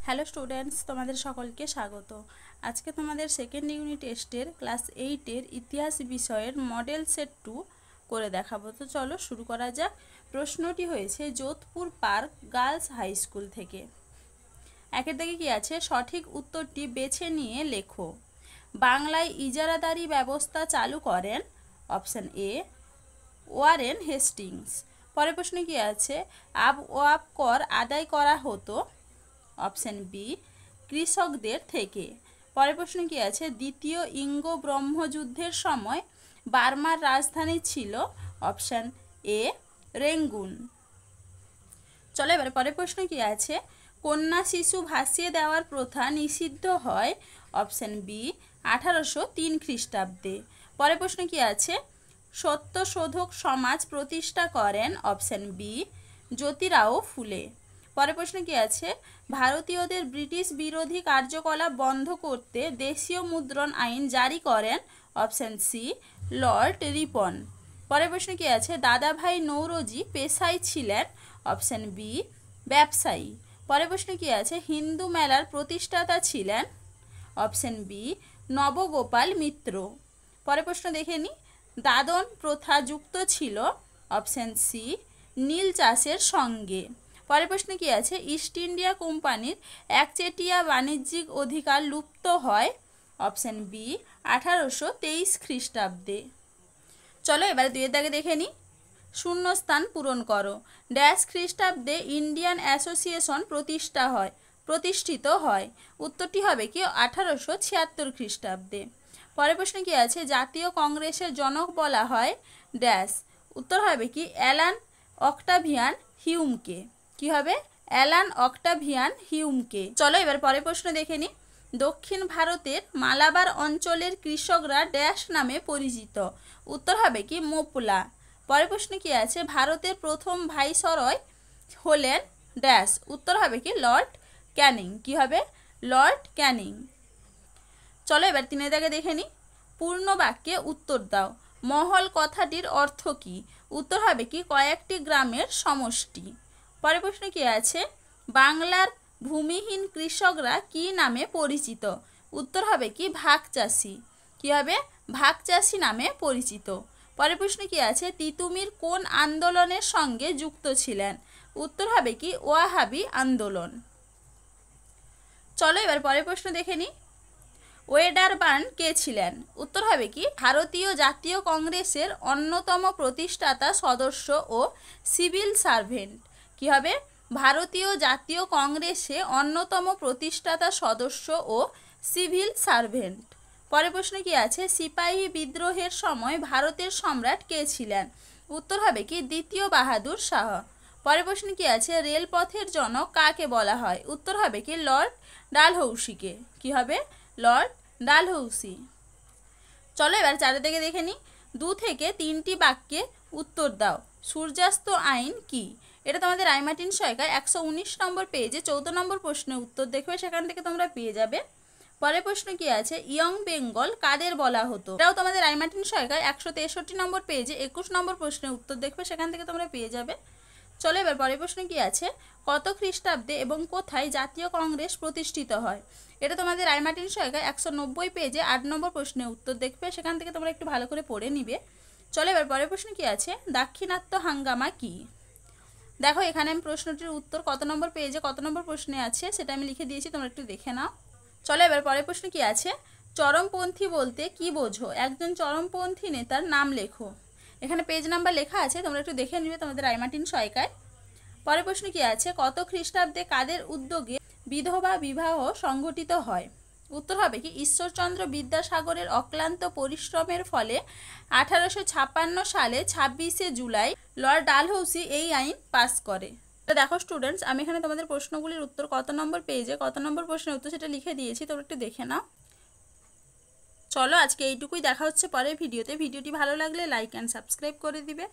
Hello students, তোমাদের সকলকে স্বাগত। আজকে তোমাদের সেকেন্ড ইউনিট টেস্টের ক্লাস 8-এর ইতিহাস বিষয়ের মডেল সেট 2 করে দেখাবো। তো চলো শুরু করা যাক। প্রশ্নটি হয়েছে Jodhpur Park Girls High School থেকে। একের দিকে কি আছে, সঠিক উত্তরটি বেছে নিয়ে লেখো। বাংলায় ইজারাদারি ব্যবস্থা চালু করেন অপশান এ ওয়ারেন হেস্টিংস। পরের প্রশ্নে কি আছে, আবওয়াব কর আদায় করা হতো অপশান বি কৃষকদের থেকে। পরের প্রশ্ন কি আছে, দ্বিতীয় ইঙ্গ ব্রহ্মযুদ্ধের সময় বার্মার রাজধানী ছিল অপশান এ রেঙ্গুন। চলো এবারে পরের প্রশ্ন কি আছে, কন্যা শিশু ভাসিয়ে দেওয়ার প্রথা নিষিদ্ধ হয় অপশান বি 1803 খ্রিস্টাব্দে। পরের প্রশ্ন কি আছে, সত্যশোধক সমাজ প্রতিষ্ঠা করেন অপশান বি জ্যোতিরাও ফুলে। পরের প্রশ্ন কি আছে, ভারতীয়দের ব্রিটিশ বিরোধী কার্যকলাপ বন্ধ করতে দেশীয় মুদ্রণ আইন জারি করেন অপশান সি লর্ড রিপন। পরের প্রশ্ন কি আছে, দাদাভাই নৌরোজি পেশায় ছিলেন অপশান বি ব্যবসায়ী। পরের প্রশ্ন কি আছে, হিন্দু মেলার প্রতিষ্ঠাতা ছিলেন অপশান বি নবগোপাল মিত্র। পরের প্রশ্ন দেখে নি, দাদন প্রথা যুক্ত ছিল অপশান সি নীল চাষের সঙ্গে। পরের প্রশ্ন কি আছে, ইস্ট ইন্ডিয়া কোম্পানির একচেটিয়া বাণিজ্যিক অধিকার লুপ্ত হয় অপশান বি 1823 খ্রিস্টাব্দে। চলো এবারে দুইয়ের দাগে দেখে নিই। শূন্যস্থান পূরণ করো। ড্যাশ খ্রিস্টাব্দে ইন্ডিয়ান অ্যাসোসিয়েশন প্রতিষ্ঠিত হয়। উত্তরটি হবে কি 1876 খ্রিস্টাব্দে। পরের প্রশ্ন কি আছে, জাতীয় কংগ্রেসের জনক বলা হয় ড্যাশ। উত্তর হবে কি অ্যালান অক্টাভিয়ান হিউমকে। কি হবে, অ্যালান অক্টাভিয়ান হিউমকে। চলো এবার পরের প্রশ্ন দেখে নিই। দক্ষিণ ভারতের মালাবার অঞ্চলের কৃষকরা ড্যাশ নামে পরিচিত। উত্তর হবে কি মোপলা। পরের প্রশ্ন কি আছে, ভারতের প্রথম ভাইসরয় হলেন ড্যাশ। উত্তর হবে কি লর্ড ক্যানিং। কি হবে, লর্ড ক্যানিং। চলো এবার তিনের দাগে দেখে নিই। পূর্ণ বাক্যে উত্তর দাও। মহল কথাটির অর্থ কি? উত্তর হবে কি কয়েকটি গ্রামের সমষ্টি। পরের প্রশ্ন কি আছে, বাংলার ভূমিহীন কৃষকরা কি নামে পরিচিত? উত্তর হবে কি ভাগচাষী। কি হবে, ভাগচাষী নামে পরিচিত। পরের প্রশ্ন কি আছে, তিতুমির কোন আন্দোলনের সঙ্গে যুক্ত ছিলেন? উত্তর হবে কি ওয়াহাবি আন্দোলন। চলো এবার পরের প্রশ্ন দেখে নিই। ওয়েডারবার্ন কে ছিলেন? উত্তর হবে কি ভারতীয় জাতীয় কংগ্রেসের অন্যতম প্রতিষ্ঠাতা সদস্য ও সিভিল সার্ভেন্ট। কি হবে, ভারতীয় জাতীয় কংগ্রেসে অন্যতম প্রতিষ্ঠাতা সদস্য ও সিভিল সার্ভেন্ট। পরের প্রশ্ন কি আছে, সিপাহী বিদ্রোহের সময় ভারতের সম্রাট কে ছিলেন? উত্তর হবে কি দ্বিতীয় বাহাদুর শাহ। পরের প্রশ্ন কি আছে, রেলপথের জনক কাকে বলা হয়? উত্তর হবে কি লর্ড ডালহৌসিকে। কি হবে, লর্ড ডালহৌসি। চলো এবার চারিদিকে দেখে নিই। 2 থেকে 3টি বাক্যে উত্তর দাও। সূর্যাস্ত আইন কি? এটা তোমাদের রায়মার্টিন সহায়িকায় 119 নম্বর পেজে 14 নম্বর প্রশ্নের উত্তর দেখবে, সেখান থেকে তোমরা পেয়ে যাবে। পরের প্রশ্ন কি আছে, ইয়ং বেঙ্গল কাদের বলা হতো? এটাও তোমাদের রায়মার্টিন সহায়িকায় 163 নম্বর পেজে 21 নম্বর প্রশ্নের উত্তর দেখবে, সেখান থেকে তোমরা পেয়ে যাবে। চলো এবার পরের প্রশ্ন কি আছে, কত খ্রিস্টাব্দে এবং কোথায় জাতীয় কংগ্রেস প্রতিষ্ঠিত হয়? এটা তোমাদের রায়মার্টিন সহায়িকায় 190 পেজে 8 নম্বর প্রশ্নের উত্তর দেখবে, সেখান থেকে তোমরা একটু ভালো করে পড়ে নিবে। চলো এবার পরের প্রশ্ন কি আছে, দাক্ষিণাত্য হাঙ্গামা কি? দেখো এখানে আমি প্রশ্নটির উত্তর কত নম্বর পেজে কত নম্বর প্রশ্নে আছে সেটা আমি লিখে দিয়েছি, তোমরা একটু দেখে নাও। চলো এবার পরের প্রশ্ন কি আছে, চরমপন্থী বলতে কি বোঝো? একজন চরমপন্থী নেতার নাম লেখো। এখানে পেজ নাম্বার লেখা আছে, তোমরা একটু দেখে নিবে তোমাদের রায়মার্টিন সহায়িকায়। পরের প্রশ্ন কি আছে, কত খ্রিস্টাব্দে কাদের উদ্যোগে বিধবা বিবাহ সংঘটিত হয়? উত্তর হবে কি ঈশ্বরচন্দ্র বিদ্যাসাগরের অক্লান্ত পরিশ্রমের ফলে 1856 সালে 26শে জুলাই লর্ড ডালহৌসি এই আইন পাস করে। তো দেখো স্টুডেন্টস, আমি এখানে তোমাদের প্রশ্নগুলির উত্তর কত নম্বর পেজে কত নম্বর প্রশ্নের উত্তর সেটা লিখে দিয়েছি, তোমরা একটু দেখে নাও। চলো আজকে এইটুকুই, দেখা হচ্ছে পরের ভিডিওতে। ভিডিওটি ভালো লাগলে লাইক অ্যান্ড সাবস্ক্রাইব করে দিবে।